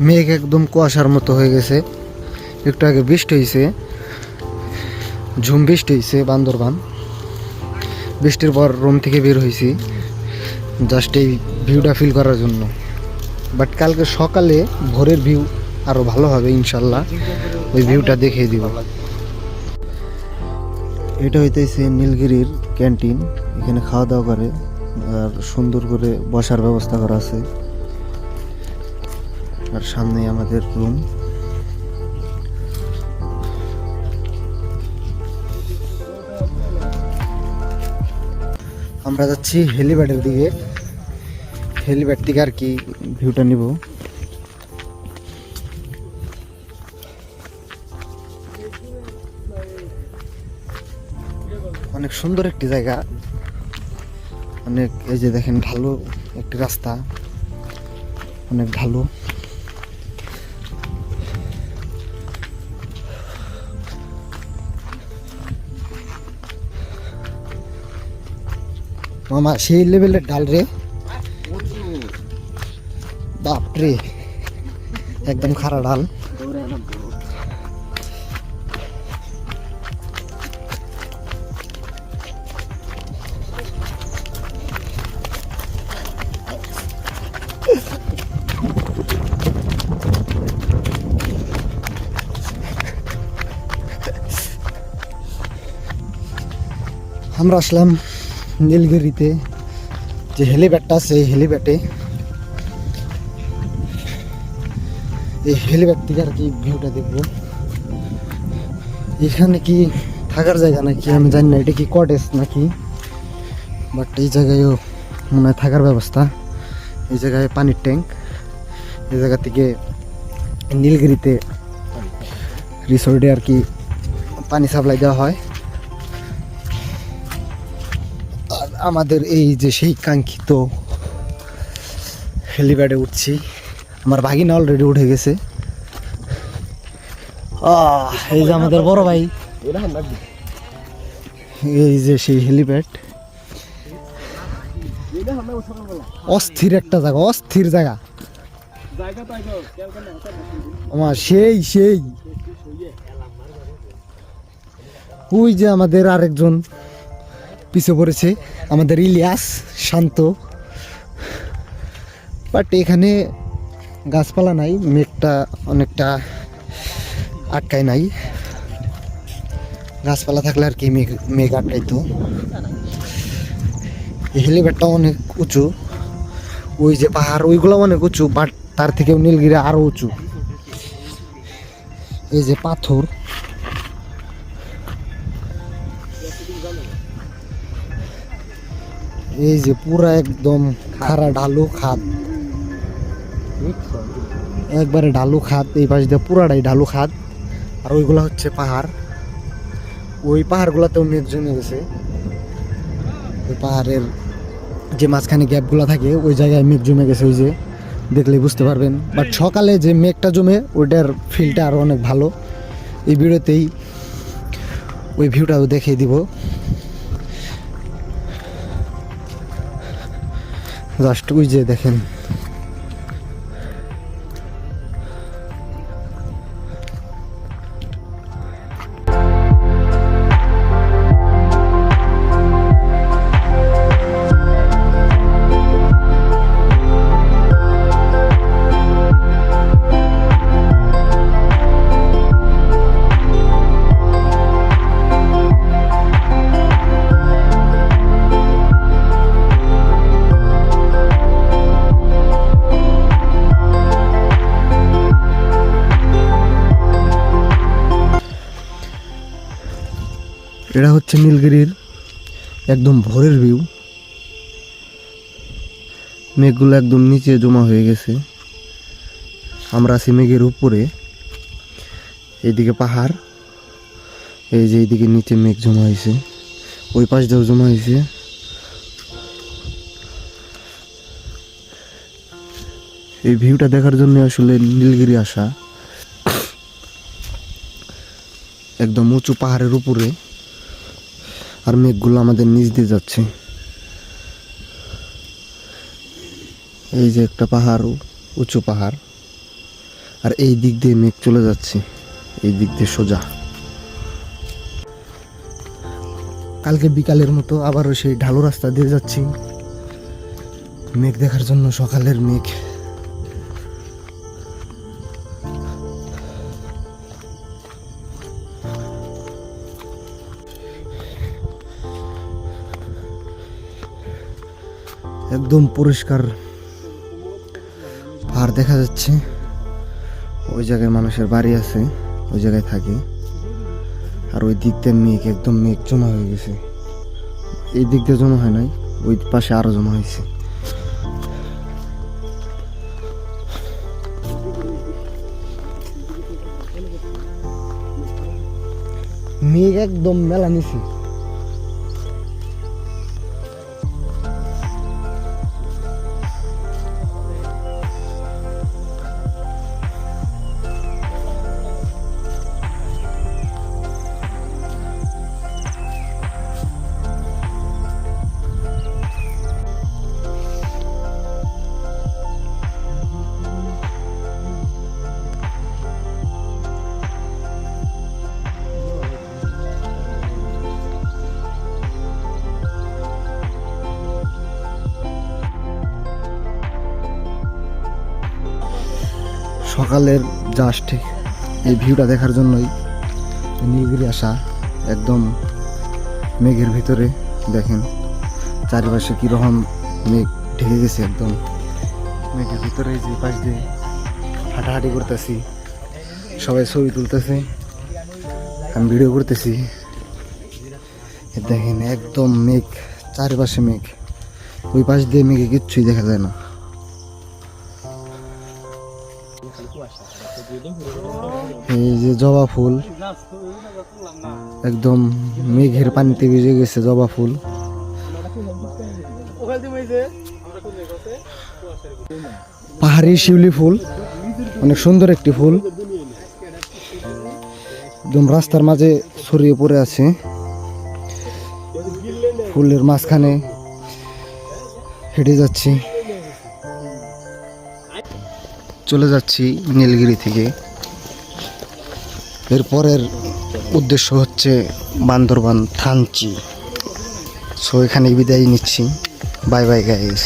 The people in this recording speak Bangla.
মেঘ একদম কুয়াশার মতো হয়ে গেছে। একটু আগে বৃষ্টি হয়েছে, ঝুম বৃষ্টি হয়েছে বান্দরবান। বৃষ্টির পর রুম থেকে বের হয়েছি জাস্ট এই ভিউটা ফিল করার জন্য। বাট কালকে সকালে ভোরের ভিউ আরও ভালো হবে ইনশাল্লাহ, ওই ভিউটা দেখিয়ে দিব। এটা হইতেছে নীলগিরির ক্যান্টিন। এখানে খাওয়া দাওয়া করে আর সুন্দর করে বসার ব্যবস্থা করা আছে। আর সামনে আমাদের রুম। আমরা যাচ্ছি হেলিপ্যাডের দিকে। হেলিপ্যাড থেকে আর কি ভিউটা নিব। অনেক সুন্দর একটি জায়গা, অনেক এই যে দেখেন ঢালু একটি রাস্তা, অনেক ঢালু। মামা সেই লেভেলের ঢাল রে, বাপরে একদম খাড়া ঢাল। আমরা আসলাম নীলগিরিতে, যে হেলিপ্যাডটা আছে এই হেলিপ্যাডে, এই হেলিপ্যাড থেকে আর কি ভিউটা দেখবো। এখানে কি থাকার জায়গা নাকি আমি জানি না, এটা কি কটেজ নাকি, বাট এই জায়গায়ও মনে হয় থাকার ব্যবস্থা। এই জায়গায় পানির ট্যাঙ্ক, এই জায়গা থেকে নীলগিরিতে রিসোর্টে আর কি পানি সাপ্লাই দেওয়া হয়। আর আমাদের এই যে সেই কাঙ্ক্ষিত হেলিপ্যাডে উঠছি। আমার ভাগিনা অলরেডি উঠে গেছে। এই যে আমাদের বড় ভাই, এই যে সেই হেলিপ্যাড। অস্থির একটা জায়গা, অস্থির জায়গা আমার, সেই সেই ওই যে আমাদের আরেকজন পিছে পড়েছে, আমাদের ইলিয়াস শান্ত। বাট এখানে গাছপালা নাই, মেঘটা অনেকটা আটকায় নাই। গাছপালা থাকলে আর কি মেঘ আটকাইতো। এই হেলিপ্যাডটা অনেক উঁচু, ওই যে পাহাড় ওইগুলো অনেক উঁচু, বাট তার থেকেও নীলগিরি আরো উঁচু। এই যে পাথর, এই যে পুরা একদম খাড়া ঢালু খাদ, একবারে ঢালু খাদ। এই পাশ দিয়ে পুরাটাই ঢালু খাদ। আর ওইগুলা হচ্ছে পাহাড়, ওই পাহাড়গুলোতেও মেঘ জমে গেছে। ওই পাহাড়ের যে মাঝখানে গ্যাপগুলো থাকে ওই জায়গায় মেঘ জমে গেছে, ওই যে দেখলেই বুঝতে পারবেন। বাট সকালে যে মেঘটা জমে ওইটার ফিলটা আরও অনেক ভালো। এই ভিডিওতেই ওই ভিউটাও দেখিয়ে দিব। জাস্ট ওই যে দেখেন, এটা হচ্ছে নীলগিরির একদম ভোরের ভিউ। মেঘগুলো একদম নিচে জমা হয়ে গেছে, আমরা আছি মেঘের উপরে। এইদিকে পাহাড়, এই যে এইদিকে নিচে মেঘ জমা হয়েছে, ওই পাশ দিয়েও জমা হয়েছে। এই ভিউটা দেখার জন্য আসলে নীলগিরি আসা। একদম উঁচু পাহাড়ের উপরে, আর মেঘগুলো আমাদের নিচ দিয়ে যাচ্ছে। এই যে একটা পাহাড়, উঁচু পাহাড়, আর এই দিক দিয়ে মেঘ চলে যাচ্ছে, এই দিক দিয়ে সোজা। কালকে বিকালের মতো আবারও সেই ঢালু রাস্তা দিয়ে যাচ্ছি মেঘ দেখার জন্য। সকালের মেঘ। একদম পরিষ্কার পাহাড় দেখা যাচ্ছে। ওই জায়গায় মানুষের বাড়ি আছে, ওই জায়গায় থাকে। আর ওই দিক দিয়ে মেঘ, একদম মেঘ জমা হয়ে গেছে। এই দিক দিয়ে জমা হয় নাই, ওই পাশে আরো জমা হয়েছে। মেঘ একদম মেলা নিছে। সকালের জাস্ট এই ভিউটা দেখার জন্যই নীলগিরি আসা। একদম মেঘের ভিতরে দেখেন চারিপাশে কীরকম মেঘ ঢেকে গেছে। একদম মেঘের ভিতরে যে পাশ দিয়ে হাঁটাহাঁটি করতেছি, সবাই ছবি তুলতেছে, আমি ভিডিও করতেছি। দেখেন একদম মেঘ, চারিপাশে মেঘ। ওই পাশ দিয়ে মেঘে কিচ্ছুই দেখা যায় না। এই যে জবা ফুল, একদম মেঘের পানিতে ভিজে গেছে জবা ফুল। পাহাড়ি শিউলি ফুল, অনেক সুন্দর একটি ফুল। একদম রাস্তার মাঝে ছড়িয়ে পড়ে আছে। ফুলের মাঝখানে হেঁটে যাচ্ছি, চলে যাচ্ছি নীলগিরি থেকে। এরপরের উদ্দেশ্য হচ্ছে বান্দরবান থানচি। সো এখানে বিদায় নিচ্ছি। Bye bye guys.